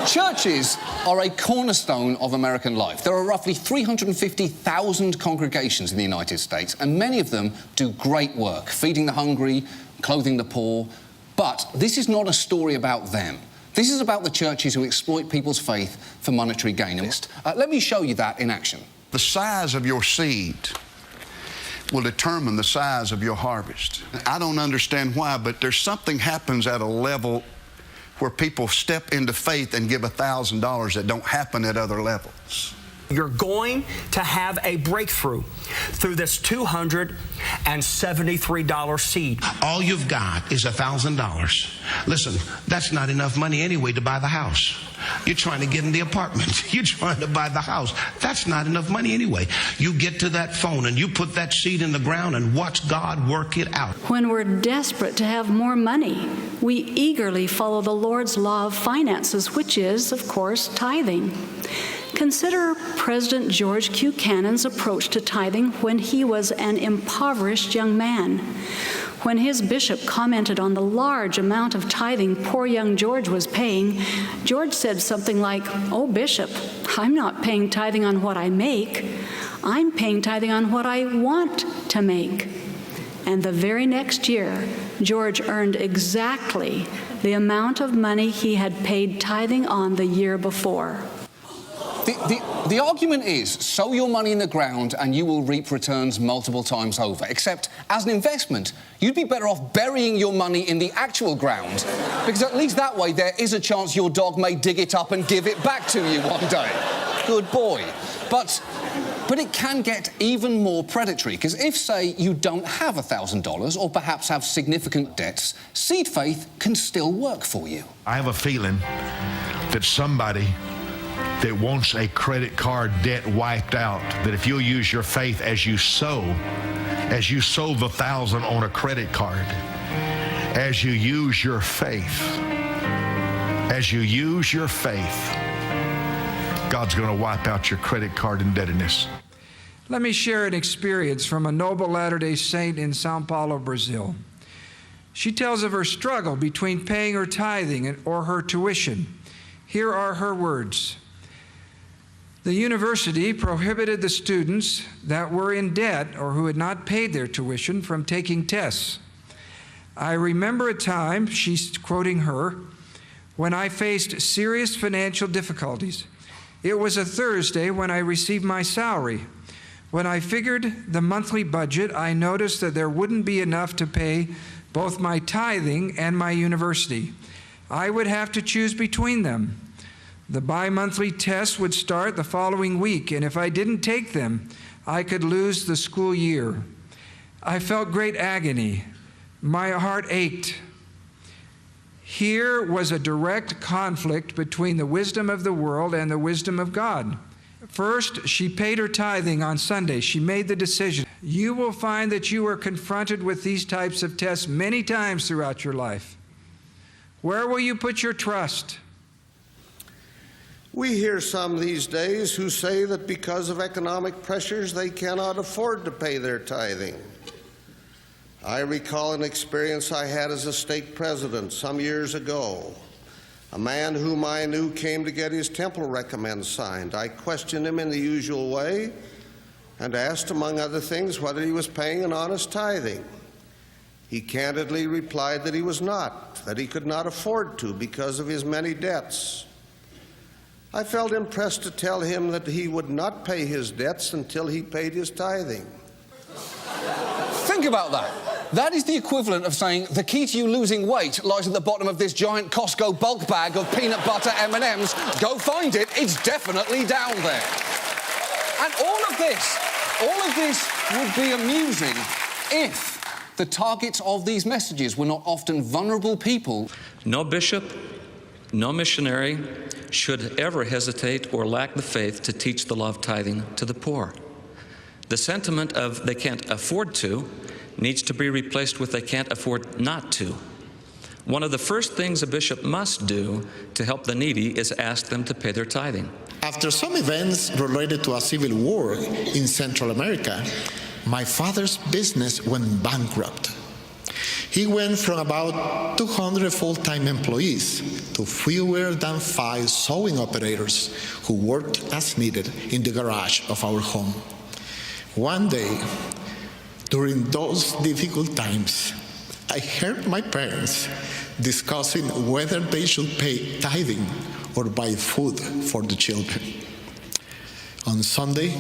Churches are a cornerstone of American life. There are roughly 350,000 congregations in the United States, and many of them do great work, feeding the hungry, clothing the poor. But this is not a story about them. This is about the churches who exploit people's faith for monetary gain. Let me show you that in action. The size of your seed will determine the size of your harvest. I don't understand why, but there's something happens at a level where people step into faith and give $1,000 that don't happen at other levels. You're going to have a breakthrough through this $273 seed. All you've got is $1,000. Listen, that's not enough money anyway to buy the house. You're trying to get in the apartment. You're trying to buy the house. That's not enough money anyway. You get to that phone and you put that seed in the ground and watch God work it out. When we're desperate to have more money, we eagerly follow the Lord's law of finances, which is, of course, tithing. Consider President George Q. Cannon's approach to tithing when he was an impoverished young man. When his bishop commented on the large amount of tithing poor young George was paying, George said something like, "Oh, Bishop, I'm not paying tithing on what I make. I'm paying tithing on what I want to make." And the very next year, George earned exactly the amount of money he had paid tithing on the year before. The argument is, sow your money in the ground and you will reap returns multiple times over. Except, as an investment, you'd be better off burying your money in the actual ground, because at least that way there is a chance your dog may dig it up and give it back to you one day. Good boy. But it can get even more predatory, because if, say, you don't have $1,000 or perhaps have significant debts, seed faith can still work for you. I have a feeling that somebody that wants a credit card debt wiped out, that if you'll use your faith as you sow the $1,000 on a credit card, as you use your faith, God's going to wipe out your credit card indebtedness. Let me share an experience from a noble Latter-day Saint in Sao Paulo, Brazil. She tells of her struggle between paying her tithing or her tuition. Here are her words. The university prohibited the students that were in debt or who had not paid their tuition from taking tests. I remember a time, she's quoting her, when I faced serious financial difficulties. It was a Thursday when I received my salary. When I figured the monthly budget, I noticed that there wouldn't be enough to pay both my tithing and my university. I would have to choose between them. The bi-monthly tests would start the following week, and if I didn't take them, I could lose the school year. I felt great agony. My heart ached. Here was a direct conflict between the wisdom of the world and the wisdom of God. First, she paid her tithing on Sunday. She made the decision. You will find that you are confronted with these types of tests many times throughout your life. Where will you put your trust? We hear some these days who say that because of economic pressures they cannot afford to pay their tithing. I recall an experience I had as a stake president some years ago. A man whom I knew came to get his temple recommend signed. I questioned him in the usual way and asked, among other things, whether he was paying an honest tithing. He candidly replied that he was not, that he could not afford to because of his many debts. I felt impressed to tell him that he would not pay his debts until he paid his tithing. Think about that. That is the equivalent of saying the key to you losing weight lies at the bottom of this giant Costco bulk bag of peanut butter M&Ms. Go find it. It's definitely down there. And all of this would be amusing if the targets of these messages were not often vulnerable people. No bishop, no missionary should ever hesitate or lack the faith to teach the law of tithing to the poor. The sentiment of they can't afford to needs to be replaced with they can't afford not to. One of the first things a bishop must do to help the needy is ask them to pay their tithing. After some events related to a civil war in Central America, my father's business went bankrupt. He went from about 200 full-time employees to fewer than 5 sewing operators who worked as needed in the garage of our home. One day, during those difficult times, I heard my parents discussing whether they should pay tithing or buy food for the children. On Sunday,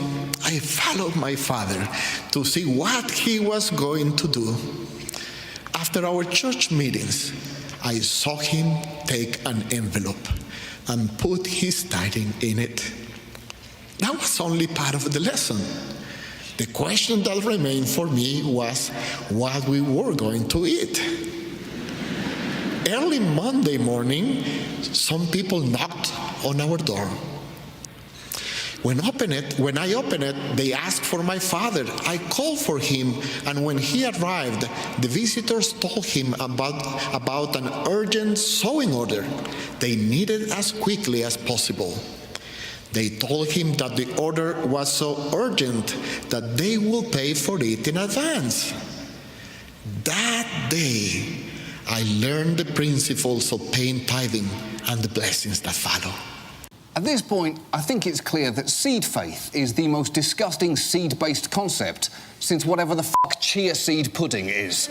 I followed my father to see what he was going to do. After our church meetings, I saw him take an envelope and put his tithing in it. That was only part of the lesson. The question that remained for me was what we were going to eat. Early Monday morning, some people knocked on our door. When I opened it, they asked for my father. I called for him, and when he arrived, the visitors told him about an urgent sewing order they needed as quickly as possible. They told him that the order was so urgent that they will pay for it in advance. That day, I learned the principles of paying tithing and the blessings that follow. At this point, I think it's clear that seed faith is the most disgusting seed-based concept since whatever the fuck chia seed pudding is.